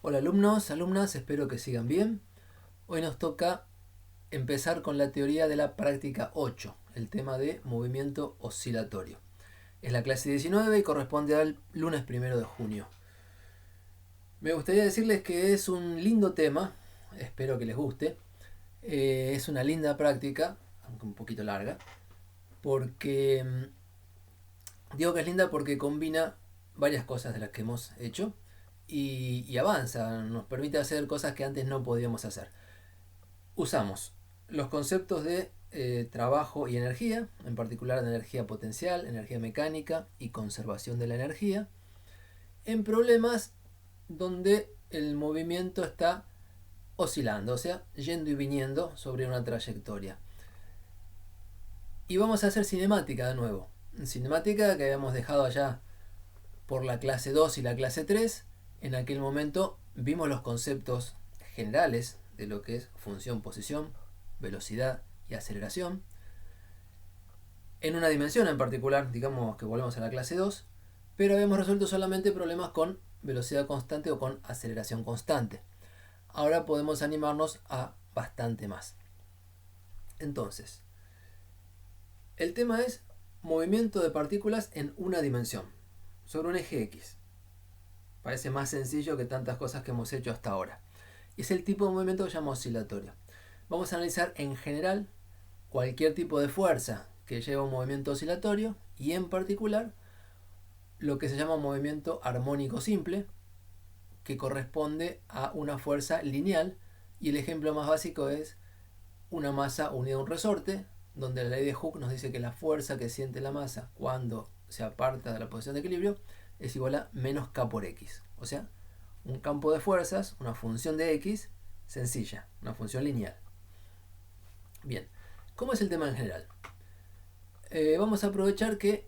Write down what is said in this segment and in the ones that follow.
Hola alumnos, alumnas, espero que sigan bien. Hoy nos toca empezar con la teoría de la práctica 8, el tema de movimiento oscilatorio. Es la clase 19 y corresponde al lunes 1 de junio. Me gustaría decirles que es un lindo tema, espero que les guste. Es una linda práctica, aunque un poquito larga, porque digo que es linda porque combina varias cosas de las que hemos hecho y avanza, nos permite hacer cosas que antes no podíamos hacer. Usamos los conceptos de trabajo y energía, en particular de energía potencial, energía mecánica y conservación de la energía, en problemas donde el movimiento está oscilando, o sea, yendo y viniendo sobre una trayectoria. Y vamos a hacer cinemática de nuevo. Cinemática que habíamos dejado allá por la clase 2 y la clase 3. En aquel momento vimos los conceptos generales de lo que es función-posición, velocidad y aceleración. En una dimensión en particular, digamos que volvemos a la clase 2, pero habíamos resuelto solamente problemas con velocidad constante o con aceleración constante. Ahora podemos animarnos a bastante más. Entonces, el tema es movimiento de partículas en una dimensión, sobre un eje X. Parece más sencillo que tantas cosas que hemos hecho hasta ahora. Y es el tipo de movimiento que se llama oscilatorio. Vamos a analizar en general cualquier tipo de fuerza que lleva un movimiento oscilatorio y en particular lo que se llama movimiento armónico simple, que corresponde a una fuerza lineal, y el ejemplo más básico es una masa unida a un resorte, donde la ley de Hooke nos dice que la fuerza que siente la masa cuando se aparta de la posición de equilibrio es igual a menos K por X. O sea, un campo de fuerzas, una función de X sencilla, una función lineal. Bien, ¿cómo es el tema en general? Vamos a aprovechar que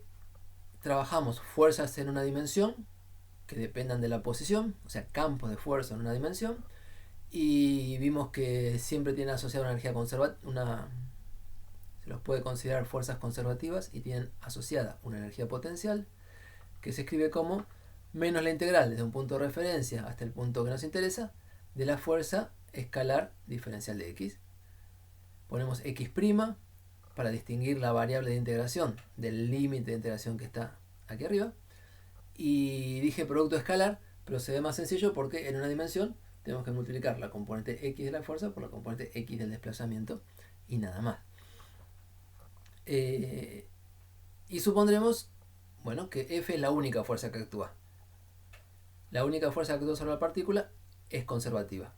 trabajamos fuerzas en una dimensión que dependan de la posición, o sea, campos de fuerza en una dimensión, y vimos que siempre tienen asociada una energía conservativa, se los puede considerar fuerzas conservativas y tienen asociada una energía potencial que se escribe como menos la integral desde un punto de referencia hasta el punto que nos interesa de la fuerza escalar diferencial de x. Ponemos x' para distinguir la variable de integración del límite de integración que está aquí arriba. Y dije producto escalar, pero se ve más sencillo porque en una dimensión tenemos que multiplicar la componente x de la fuerza por la componente x del desplazamiento y nada más. Y supondremos, bueno, que F es la única fuerza que actúa. La única fuerza que actúa sobre la partícula es conservativa.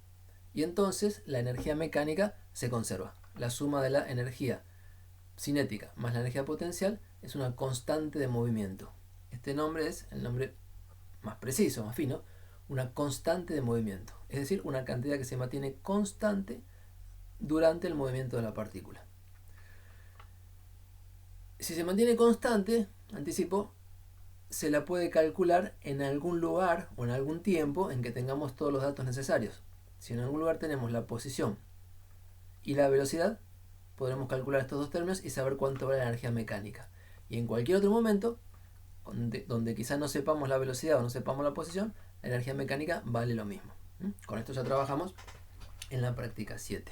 Y entonces la energía mecánica se conserva. La suma de la energía cinética más la energía potencial es una constante de movimiento. Este nombre es el nombre más preciso, más fino, una constante de movimiento. Es decir, una cantidad que se mantiene constante durante el movimiento de la partícula. Si se mantiene constante, anticipo, se la puede calcular en algún lugar o en algún tiempo en que tengamos todos los datos necesarios. Si en algún lugar tenemos la posición y la velocidad, podremos calcular estos dos términos y saber cuánto vale la energía mecánica. Y en cualquier otro momento, donde quizás no sepamos la velocidad o no sepamos la posición, la energía mecánica vale lo mismo. Con esto ya trabajamos en la práctica 7.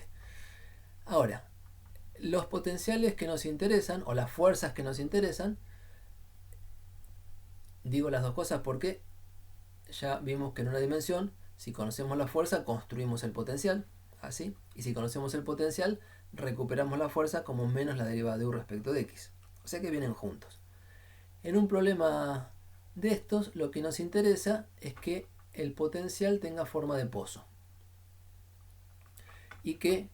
Ahora, los potenciales que nos interesan o las fuerzas que nos interesan, digo las dos cosas porque ya vimos que en una dimensión, si conocemos la fuerza, construimos el potencial, así, y si conocemos el potencial, recuperamos la fuerza como menos la derivada de u respecto de x. O sea que vienen juntos. En un problema de estos, lo que nos interesa es que el potencial tenga forma de pozo y que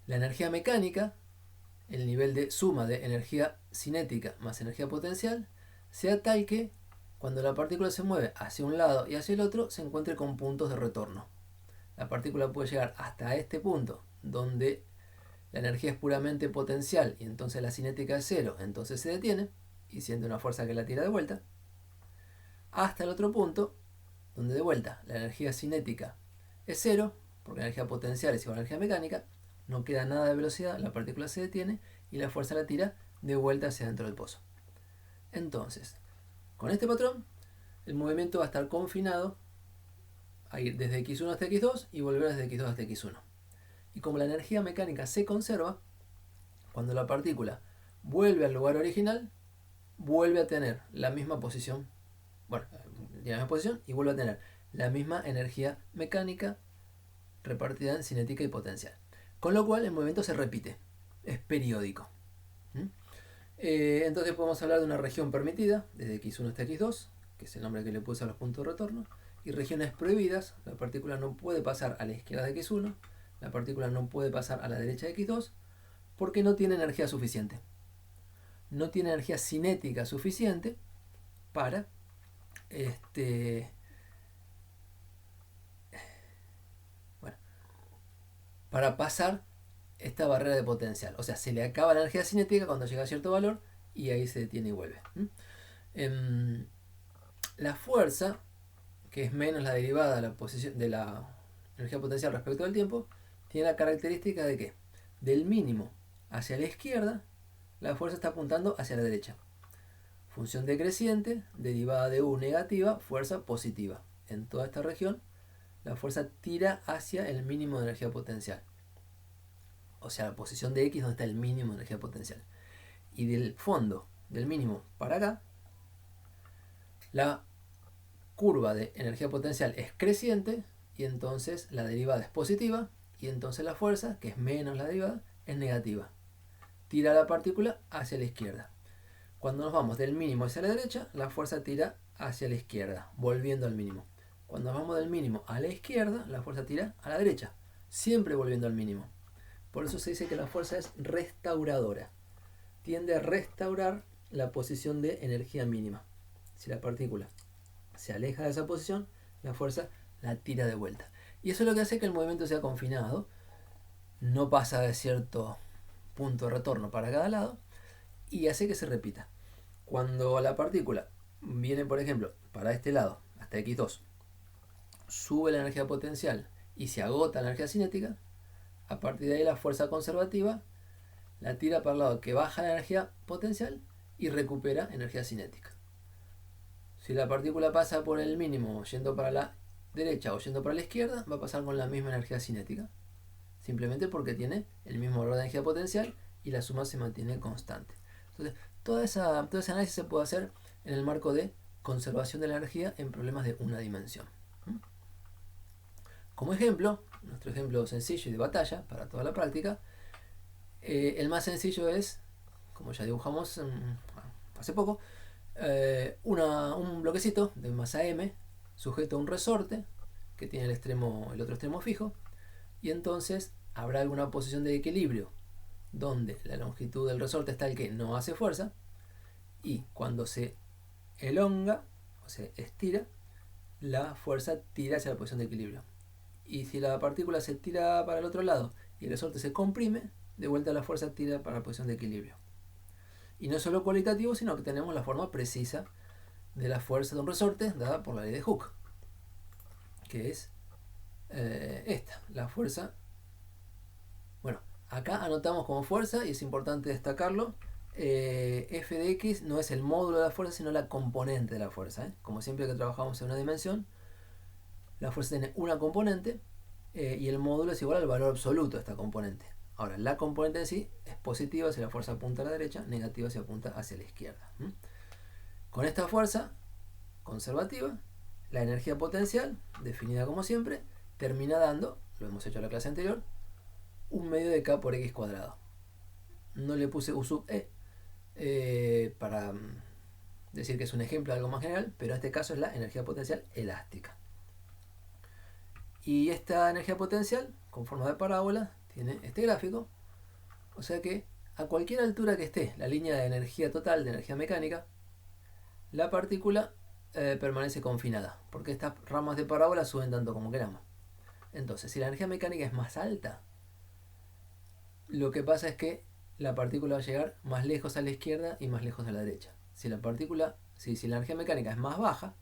la energía mecánica, el nivel de suma de energía cinética más energía potencial, sea tal que cuando la partícula se mueve hacia un lado y hacia el otro, se encuentre con puntos de retorno. La partícula puede llegar hasta este punto, donde la energía es puramente potencial y entonces la cinética es cero, entonces se detiene y siente una fuerza que la tira de vuelta, hasta el otro punto, donde de vuelta la energía cinética es cero, porque la energía potencial es igual a la energía mecánica, no queda nada de velocidad, la partícula se detiene y la fuerza la tira de vuelta hacia dentro del pozo. Entonces, con este patrón, el movimiento va a estar confinado a ir desde x1 hasta x2 y volver desde x2 hasta x1. Y como la energía mecánica se conserva, cuando la partícula vuelve al lugar original, vuelve a tener la misma posición, bueno, la misma posición y vuelve a tener la misma energía mecánica repartida en cinética y potencial. Con lo cual el movimiento se repite, es periódico. Entonces podemos hablar de una región permitida, desde x1 hasta x2, que es el nombre que le puse a los puntos de retorno, y regiones prohibidas. La partícula no puede pasar a la izquierda de x1, la partícula no puede pasar a la derecha de x2, porque no tiene energía suficiente. No tiene energía cinética suficiente para para pasar esta barrera de potencial. O sea, se le acaba la energía cinética cuando llega a cierto valor y ahí se detiene y vuelve. La fuerza, que es menos la derivada de la posición de la energía potencial respecto al tiempo, tiene la característica de que del mínimo hacia la izquierda, la fuerza está apuntando hacia la derecha. Función decreciente, derivada de U negativa, fuerza positiva. En toda esta región, la fuerza tira hacia el mínimo de energía potencial. O sea, la posición de X donde está el mínimo de energía potencial. Y del fondo, del mínimo para acá, la curva de energía potencial es creciente y entonces la derivada es positiva y entonces la fuerza, que es menos la derivada, es negativa. Tira la partícula hacia la izquierda. Cuando nos vamos del mínimo hacia la derecha, la fuerza tira hacia la izquierda, volviendo al mínimo. Cuando nos vamos del mínimo a la izquierda, la fuerza tira a la derecha, siempre volviendo al mínimo. Por eso se dice que la fuerza es restauradora. Tiende a restaurar la posición de energía mínima. Si la partícula se aleja de esa posición, la fuerza la tira de vuelta. Y eso es lo que hace que el movimiento sea confinado, no pasa de cierto punto de retorno para cada lado y hace que se repita. Cuando la partícula viene, por ejemplo, para este lado, hasta x2, sube la energía potencial y se agota la energía cinética, a partir de ahí la fuerza conservativa la tira para el lado que baja la energía potencial y recupera energía cinética. Si la partícula pasa por el mínimo yendo para la derecha o yendo para la izquierda, va a pasar con la misma energía cinética, simplemente porque tiene el mismo valor de energía potencial y la suma se mantiene constante. Entonces, todo ese análisis se puede hacer en el marco de conservación de la energía en problemas de una dimensión. Como ejemplo, nuestro ejemplo sencillo y de batalla para toda la práctica, el más sencillo es, como ya dibujamos hace poco, un bloquecito de masa m sujeto a un resorte que tiene el otro extremo fijo, y entonces habrá alguna posición de equilibrio donde la longitud del resorte es tal que no hace fuerza, y cuando se elonga o se estira, la fuerza tira hacia la posición de equilibrio. Y si la partícula se tira para el otro lado y el resorte se comprime, de vuelta la fuerza tira para la posición de equilibrio. Y no es solo cualitativo, sino que tenemos la forma precisa de la fuerza de un resorte dada por la ley de Hooke, que es esta, la fuerza. Bueno, acá anotamos como fuerza, y es importante destacarlo, f de x no es el módulo de la fuerza, sino la componente de la fuerza. Como siempre que trabajamos en una dimensión, la fuerza tiene una componente y el módulo es igual al valor absoluto de esta componente. Ahora, la componente en sí es positiva si la fuerza apunta a la derecha, negativa si apunta hacia la izquierda. Con esta fuerza conservativa, la energía potencial, definida como siempre, termina dando, lo hemos hecho en la clase anterior, un medio de k por x cuadrado. No le puse u sub e para decir que es un ejemplo de algo más general, pero en este caso es la energía potencial elástica. Y esta energía potencial, con forma de parábola, tiene este gráfico, o sea que a cualquier altura que esté la línea de energía total, de energía mecánica, la partícula permanece confinada, porque estas ramas de parábola suben tanto como queramos. Entonces, si la energía mecánica es más alta, lo que pasa es que la partícula va a llegar más lejos a la izquierda y más lejos a la derecha. Si la energía mecánica es más baja,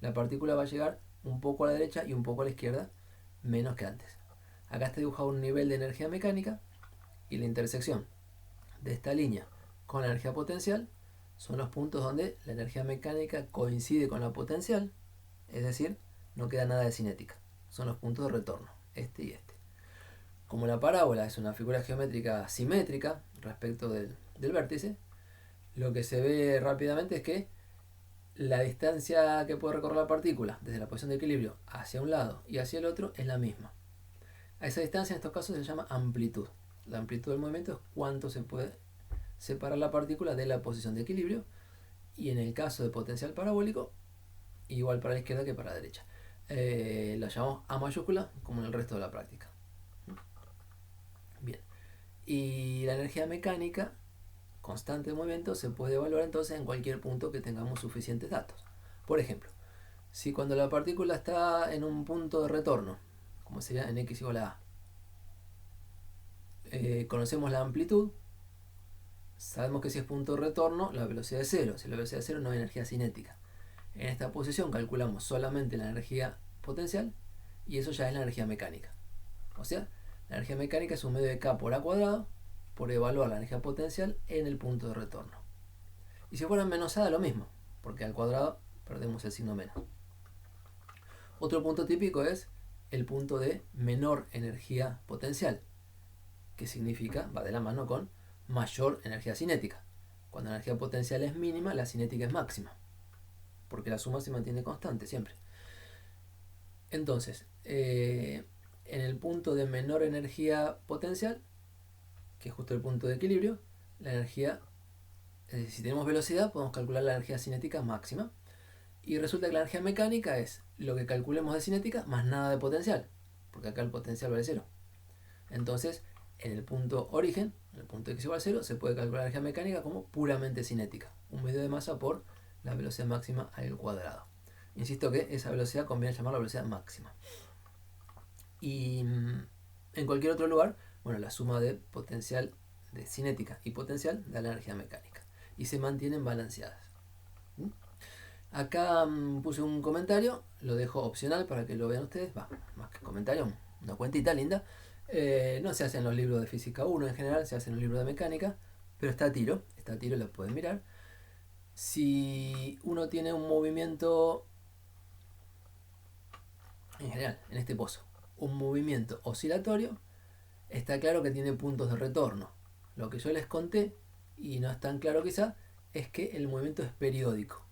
la partícula va a llegar un poco a la derecha y un poco a la izquierda, menos que antes. Acá está dibujado un nivel de energía mecánica y la intersección de esta línea con la energía potencial son los puntos donde la energía mecánica coincide con la potencial, es decir, no queda nada de cinética. Son los puntos de retorno, este y este. Como la parábola es una figura geométrica simétrica respecto del vértice, lo que se ve rápidamente es que la distancia que puede recorrer la partícula desde la posición de equilibrio hacia un lado y hacia el otro es la misma. A esa distancia en estos casos se llama amplitud. La amplitud del movimiento es cuánto se puede separar la partícula de la posición de equilibrio, y en el caso de potencial parabólico, igual para la izquierda que para la derecha. La llamamos A mayúscula, como en el resto de la práctica. Bien. Y la energía mecánica constante de movimiento se puede evaluar entonces en cualquier punto que tengamos suficientes datos. Por ejemplo, si cuando la partícula está en un punto de retorno, como sería en x igual a a, conocemos la amplitud, sabemos que si es punto de retorno, la velocidad es cero. Si la velocidad es cero, no hay energía cinética. En esta posición calculamos solamente la energía potencial, y eso ya es la energía mecánica. O sea, la energía mecánica es un medio de k por a cuadrado por evaluar la energía potencial en el punto de retorno. Y si fuera menos a, lo mismo, porque al cuadrado perdemos el signo menos. Otro punto típico es el punto de menor energía potencial, que significa, va de la mano con mayor energía cinética. Cuando la energía potencial es mínima, la cinética es máxima, porque la suma se mantiene constante siempre. Entonces, en el punto de menor energía potencial, que es justo el punto de equilibrio, la energía, si tenemos velocidad, podemos calcular la energía cinética máxima, y resulta que la energía mecánica es lo que calculemos de cinética más nada de potencial, porque acá el potencial vale cero. Entonces, en el punto origen, en el punto x igual a 0, se puede calcular la energía mecánica como puramente cinética, un medio de masa por la velocidad máxima al cuadrado. Insisto que esa velocidad conviene llamarla velocidad máxima. Y en cualquier otro lugar, bueno, la suma de potencial de cinética y potencial da la energía mecánica, y se mantienen balanceadas. Acá puse un comentario, lo dejo opcional para que lo vean ustedes, más que comentario, una cuentita linda. No se hace en los libros de física 1 en general, se hace en los libros de mecánica, pero está a tiro, lo pueden mirar. Si uno tiene un movimiento, en general, en este pozo, un movimiento oscilatorio, está claro que tiene puntos de retorno. Lo que yo les conté, y no es tan claro quizá, es que el movimiento es periódico.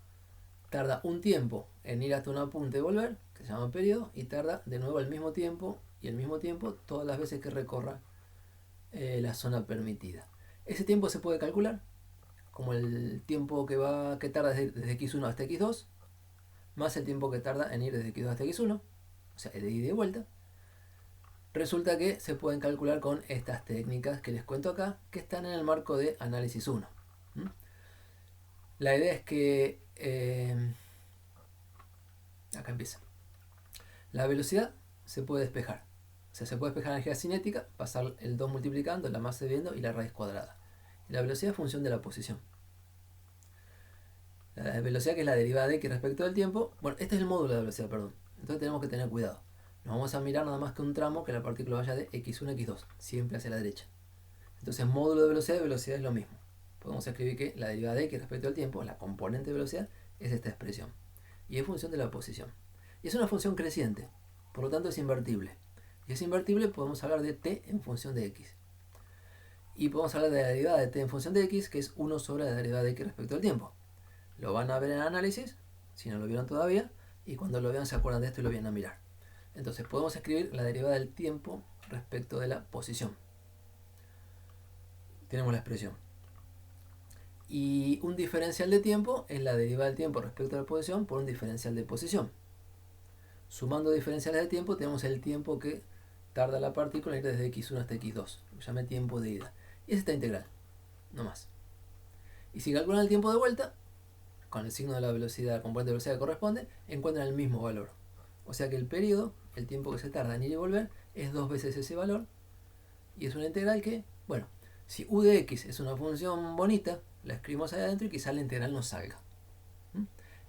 Tarda un tiempo en ir hasta una punta y volver, que se llama periodo, y tarda de nuevo el mismo tiempo todas las veces que recorra la zona permitida. Ese tiempo se puede calcular como el tiempo que tarda desde x1 hasta x2, más el tiempo que tarda en ir desde x2 hasta x1, o sea, de ida y de vuelta. Resulta que se pueden calcular con estas técnicas que les cuento acá, que están en el marco de análisis 1. La idea es que acá empieza. La velocidad se puede despejar. O sea, se puede despejar la energía cinética, pasar el 2 multiplicando, la masa viendo y la raíz cuadrada. Y la velocidad es función de la posición. La velocidad, que es la derivada de x respecto del tiempo. Bueno, este es el módulo de velocidad, perdón. Entonces tenemos que tener cuidado. Nos vamos a mirar nada más que un tramo que la partícula vaya de x1 a x2, siempre hacia la derecha. Entonces, módulo de velocidad es lo mismo. Podemos escribir que la derivada de x respecto al tiempo, la componente de velocidad, es esta expresión. Y es función de la posición. Y es una función creciente, por lo tanto es invertible. Y es invertible, podemos hablar de t en función de x. Y podemos hablar de la derivada de t en función de x, que es 1 sobre la derivada de x respecto al tiempo. Lo van a ver en el análisis, si no lo vieron todavía, y cuando lo vean se acuerdan de esto y lo vienen a mirar. Entonces podemos escribir la derivada del tiempo respecto de la posición. Tenemos la expresión. Y un diferencial de tiempo es la derivada del tiempo respecto a la posición por un diferencial de posición. Sumando diferenciales de tiempo tenemos el tiempo que tarda la partícula en ir desde x1 hasta x2. Lo llame tiempo de ida. Y es esta integral, no más. Y si calculan el tiempo de vuelta, con el signo de la velocidad, componente de velocidad que corresponde, encuentran el mismo valor. O sea que el periodo, el tiempo que se tarda en ir y volver, es 2 veces ese valor. Y es una integral que, bueno, si u de x es una función bonita, la escribimos ahí adentro y quizá la integral nos salga.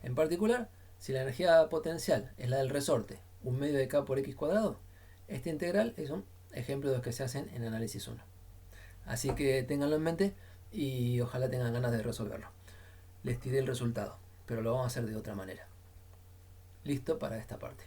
En particular, si la energía potencial es la del resorte, un medio de k por x cuadrado, esta integral es un ejemplo de los que se hacen en análisis 1. Así que ténganlo en mente y ojalá tengan ganas de resolverlo. Les tiré el resultado, pero lo vamos a hacer de otra manera. Listo para esta parte.